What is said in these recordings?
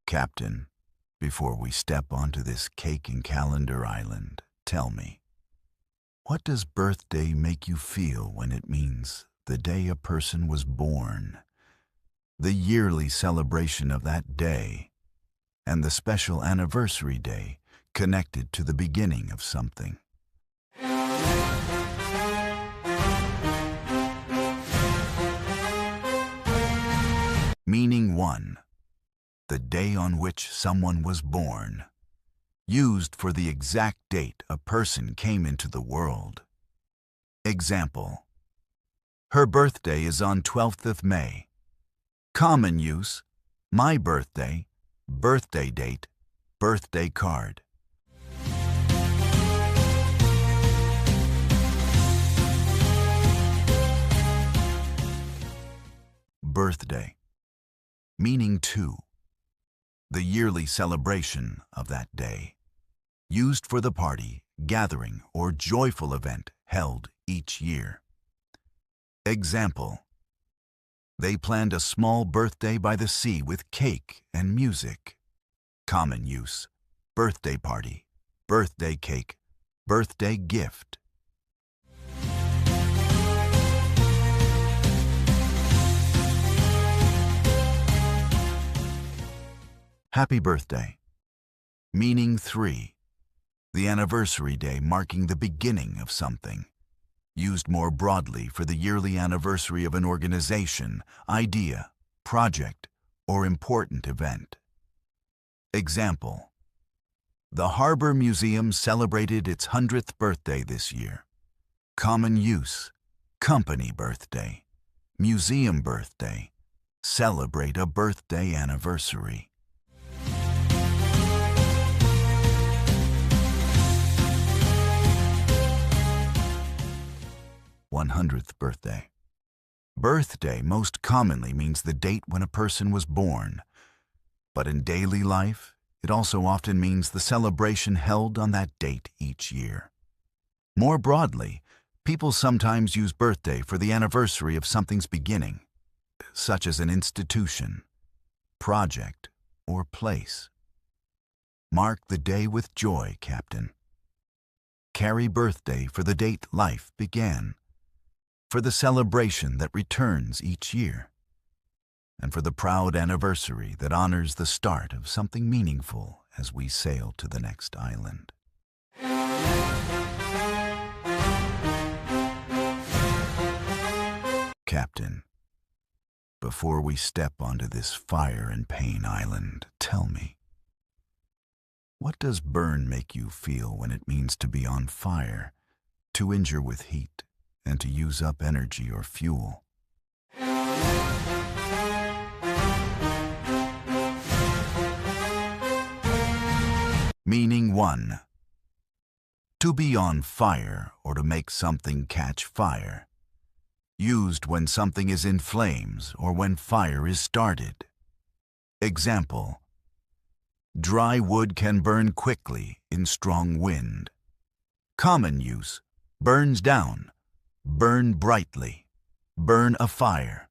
Captain, before we step onto this cake and calendar island, tell me, what does birthday make you feel when it means the day a person was born, the yearly celebration of that day, and the special anniversary day connected to the beginning of something? Meaning 1. The day on which someone was born, used for the exact date a person came into the world. Example: her birthday is on 12th of May. Common use: my birthday, birthday date, birthday card. Birthday. Meaning 2. The yearly celebration of that day, used for the party, gathering, or joyful event held each year. Example: they planned a small birthday by the sea with cake and music. Common use: birthday party, birthday cake, birthday gift. Happy birthday. Meaning 3. The anniversary day marking the beginning of something, used more broadly for the yearly anniversary of an organization, idea, project, or important event. Example: the Harbor Museum celebrated its 100th birthday this year. Common use: company birthday, museum birthday, celebrate a birthday anniversary. 100th birthday. Birthday most commonly means the date when a person was born, but in daily life, it also often means the celebration held on that date each year. More broadly, people sometimes use birthday for the anniversary of something's beginning, such as an institution, project, or place. Mark the day with joy, Captain. Carry birthday for the date life began, for the celebration that returns each year, and for the proud anniversary that honors the start of something meaningful as we sail to the next island. Captain, before we step onto this fire and pain island, tell me, what does burn make you feel when it means to be on fire, to injure with heat, and to use up energy or fuel? Meaning 1. To be on fire or to make something catch fire, used when something is in flames or when fire is started. Example: dry wood can burn quickly in strong wind. Common use: burns down, burn brightly, burn a fire.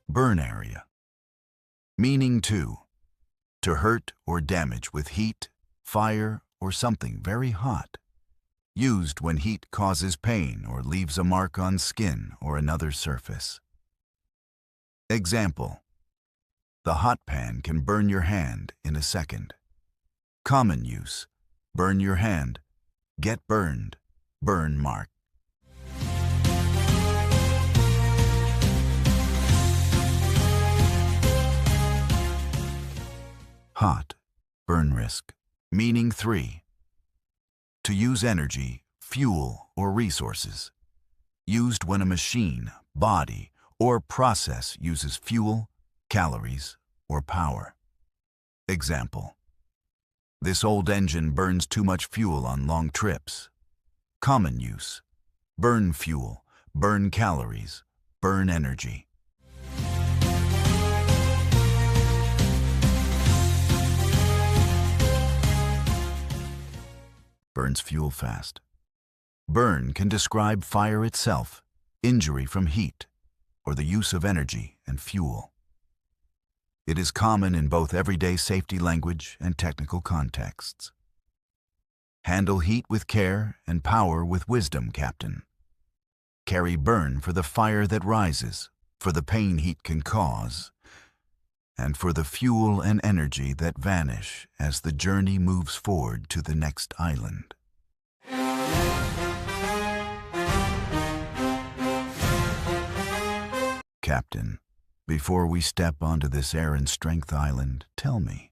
Burn area. Meaning 2. To hurt or damage with heat, fire, or something very hot. Used when heat causes pain or leaves a mark on skin or another surface. Example: the hot pan can burn your hand in a second. Common use: burn your hand, get burned, burn mark. Hot, burn risk. Meaning 3. To use energy, fuel, or resources. Used when a machine, body, or process uses fuel, calories, or power. Example: this old engine burns too much fuel on long trips. Common use: burn fuel, burn calories, burn energy. Burns fuel fast. Burn can describe fire itself, injury from heat, or the use of energy and fuel. It is common in both everyday safety language and technical contexts. Handle heat with care and power with wisdom, Captain. Carry burn for the fire that rises, for the pain heat can cause, and for the fuel and energy that vanish as the journey moves forward to the next island. Captain, before we step onto this air and strength island, tell me,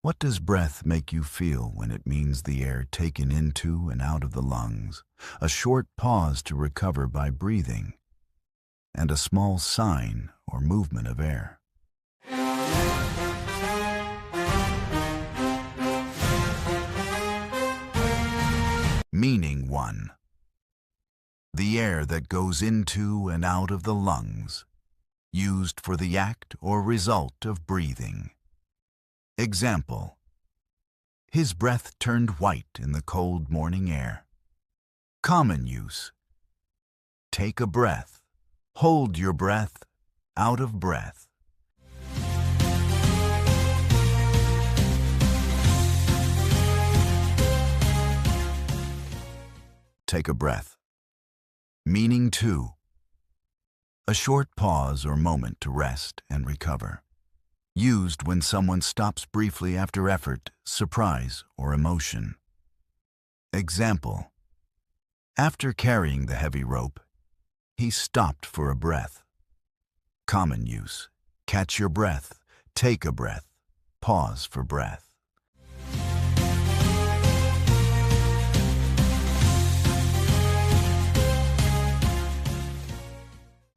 what does breath make you feel when it means the air taken into and out of the lungs, a short pause to recover by breathing, and a small sign or movement of air? Meaning 1. The air that goes into and out of the lungs, used for the act or result of breathing. Example: his breath turned white in the cold morning air. Common use: take a breath, hold your breath, out of breath. Take a breath. Meaning 2. A short pause or moment to rest and recover. Used when someone stops briefly after effort, surprise, or emotion. Example: after carrying the heavy rope, he stopped for a breath. Common use: catch your breath, take a breath, pause for breath.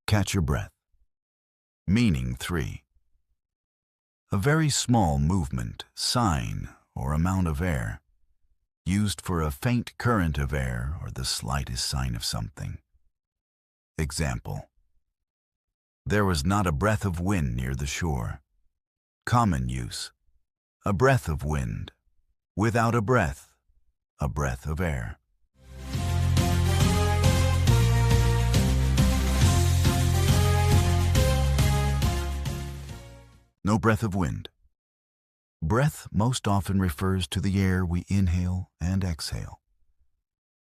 Catch your breath. Meaning 3. A very small movement, sign, or amount of air, used for a faint current of air or the slightest sign of something. Example: there was not a breath of wind near the shore. Common use: a breath of wind. Without a breath of air. No breath of wind. Breath most often refers to the air we inhale and exhale,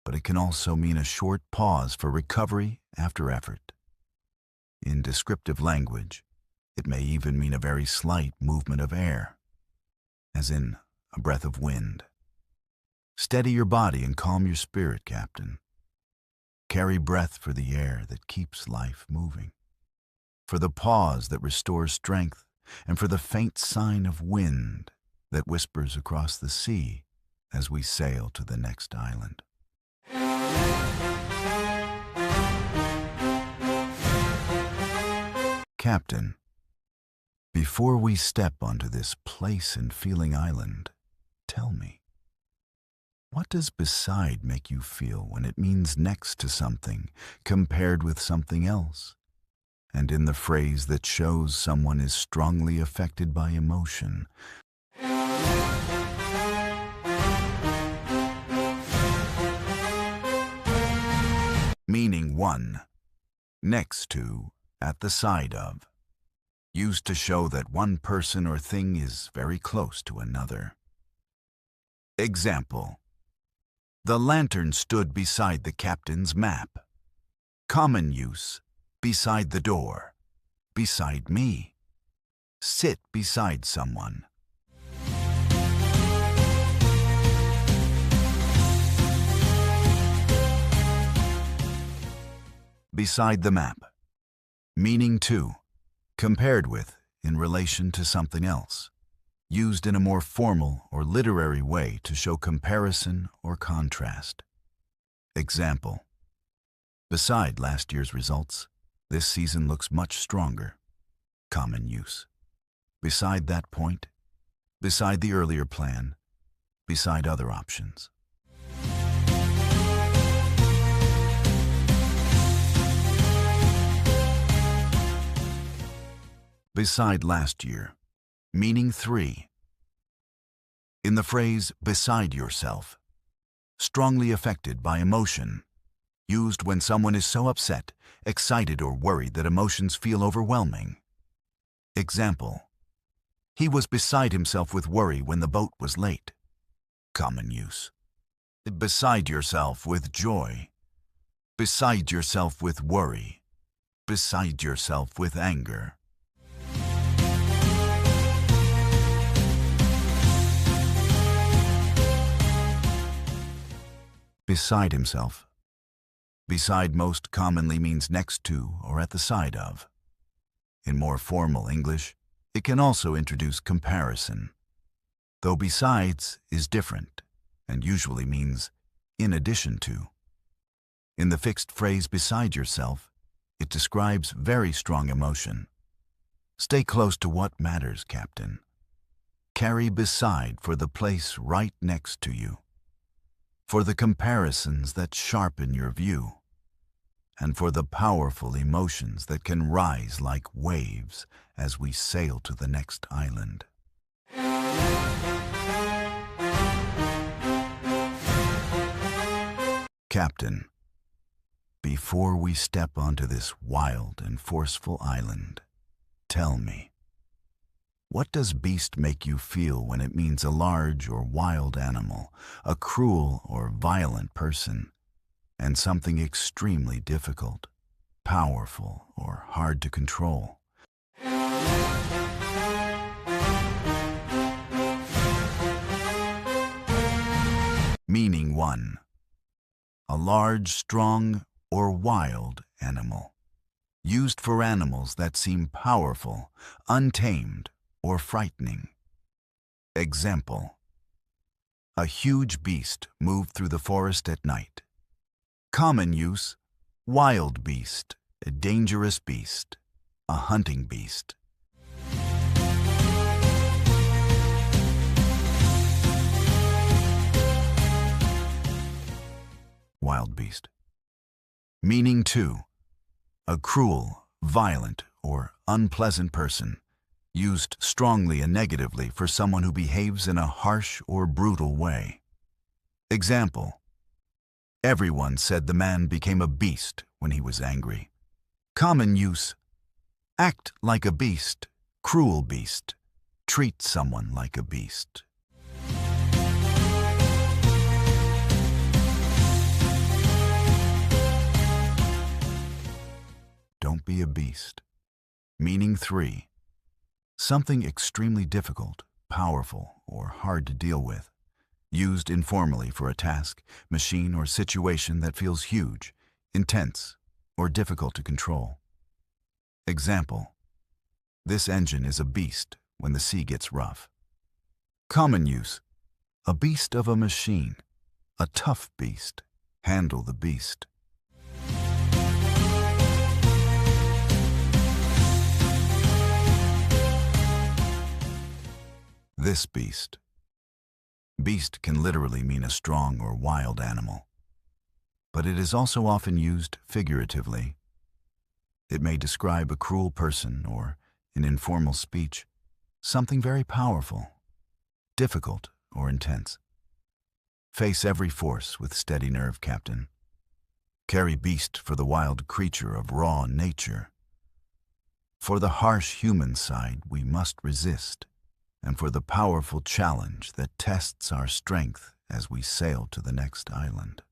but it can also mean a short pause for recovery after effort. In descriptive language, it may even mean a very slight movement of air, as in a breath of wind. Steady your body and calm your spirit, Captain. Carry breath for the air that keeps life moving, for the pause that restores strength, and for the faint sign of wind that whispers across the sea as we sail to the next island. Captain, before we step onto this place and feeling island, tell me, what does beside make you feel when it means next to something, compared with something else? And in the phrase that shows someone is strongly affected by emotion. Meaning 1. Next to, at the side of. Used to show that one person or thing is very close to another. Example: the lantern stood beside the captain's map. Common use: beside the door, beside me. Sit beside someone. Beside the map. Meaning 2. Compared with, in relation to something else. Used in a more formal or literary way to show comparison or contrast. Example: beside last year's results, this season looks much stronger. Common use: beside that point, beside the earlier plan, beside other options. Beside last year. Meaning 3. In the phrase beside yourself, strongly affected by emotion. Used when someone is so upset, excited, or worried that emotions feel overwhelming. Example: he was beside himself with worry when the boat was late. Common use: beside yourself with joy, beside yourself with worry, beside yourself with anger. Beside himself. Beside most commonly means next to or at the side of. In more formal English, it can also introduce comparison, though besides is different and usually means in addition to. In the fixed phrase beside yourself, it describes very strong emotion. Stay close to what matters, Captain. Carry beside for the place right next to you, for the comparisons that sharpen your view, and for the powerful emotions that can rise like waves as we sail to the next island. Captain, before we step onto this wild and forceful island, tell me, what does beast make you feel when it means a large or wild animal, a cruel or violent person, and something extremely difficult, powerful, or hard to control? Meaning 1. A large, strong, or wild animal. Used for animals that seem powerful, untamed, or frightening. Example: a huge beast moved through the forest at night. Common use: wild beast, a dangerous beast, a hunting beast. Wild beast. Meaning 2. A cruel, violent, or unpleasant person, used strongly and negatively for someone who behaves in a harsh or brutal way. Example: everyone said the man became a beast when he was angry. Common use: act like a beast, cruel beast, treat someone like a beast. Don't be a beast. Meaning 3. Something extremely difficult, powerful, or hard to deal with. Used informally for a task, machine, or situation that feels huge, intense, or difficult to control. Example: this engine is a beast when the sea gets rough. Common use: a beast of a machine, a tough beast, handle the beast. This beast. Beast can literally mean a strong or wild animal, but it is also often used figuratively. It may describe a cruel person or, in informal speech, something very powerful, difficult, or intense. Face every force with steady nerve, Captain. Carry beast for the wild creature of raw nature. For the harsh human side we must resist, and for the powerful challenge that tests our strength as we sail to the next island.